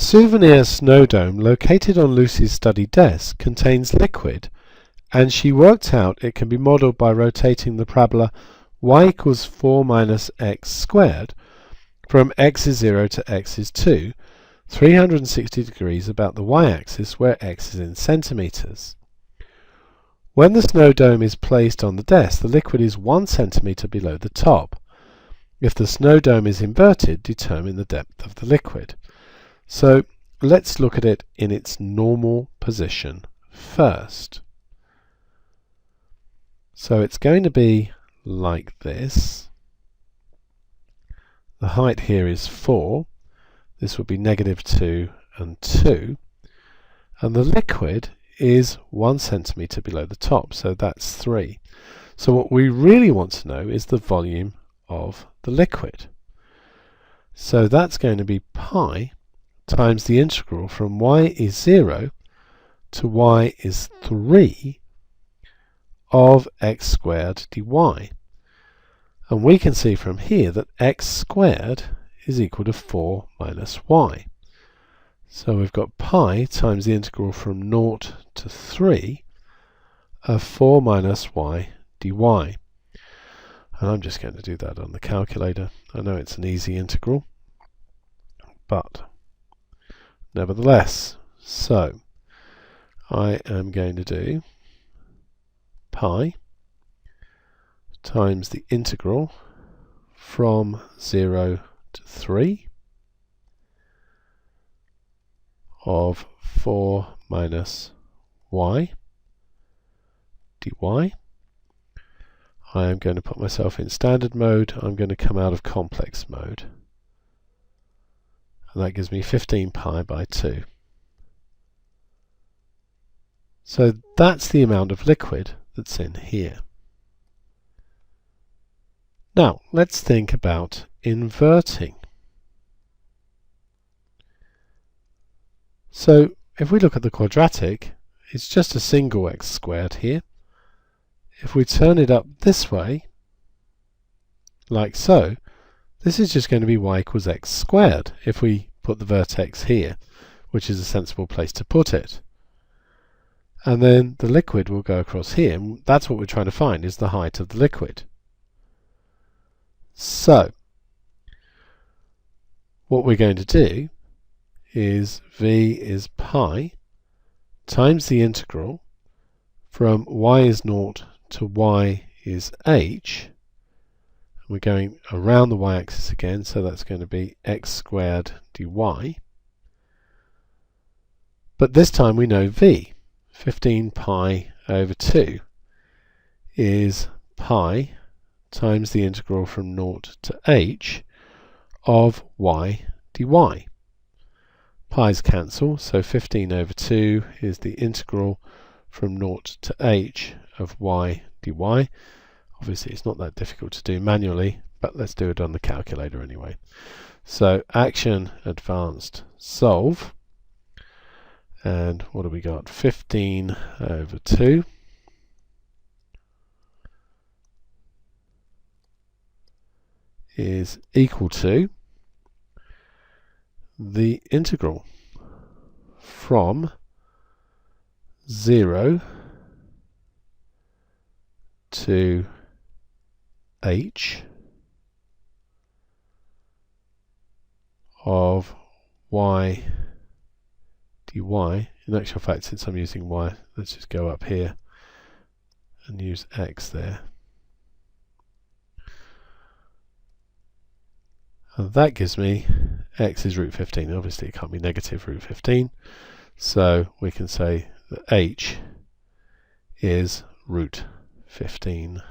souvenir snow dome located on Lucy's study desk contains liquid, and she worked out it can be modelled by rotating the parabola y equals 4 minus x squared from x is 0 to x is 2, 360 degrees about the y-axis where x is in centimetres. When the snow dome is placed on the desk, the liquid is 1 centimetre below the top. If the snow dome is inverted, determine the depth of the liquid. So let's look at it in its normal position first. So it's going to be like this. The height here is 4. This would be -2 and 2. And the liquid is 1 centimetre below the top, so that's 3. So what we really want to know is the volume of the liquid. So that's going to be pi times the integral from y is 0 to y is 3 of x squared dy. And we can see from here that x squared is equal to 4 minus y. So we've got pi times the integral from 0 to 3 of 4 minus y dy. And I'm just going to do that on the calculator. I know it's an easy integral, but nevertheless. So I am going to do pi times the integral from 0 to 3 of 4 minus y dy. I am going to put myself in standard mode. I'm going to come out of complex mode. And that gives me 15 pi by 2. So that's the amount of liquid that's in here. Now let's think about inverting. So if we look at the quadratic, it's just a single x squared here. If we turn it up this way, like so, this is just going to be y equals x squared if we put the vertex here, which is a sensible place to put it. And then the liquid will go across here, and that's what we're trying to find, is the height of the liquid. So what we're going to do is v is pi times the integral from y is 0 to y is h. We're going around the y-axis again, so that's going to be x squared dy. But this time we know v. 15 pi over 2 is pi times the integral from 0 to h of y dy. Pi's cancel, so 15 over 2 is the integral from 0 to h of y dy. Obviously it's not that difficult to do manually, but let's do it on the calculator anyway. So action advanced solve, and what have we got? 15 over 2 is equal to the integral from 0 to h of y dy. In actual fact, since I'm using y, let's just go up here and use x there. And that gives me x is root 15. Obviously it can't be negative root 15, so we can say that h is root 15.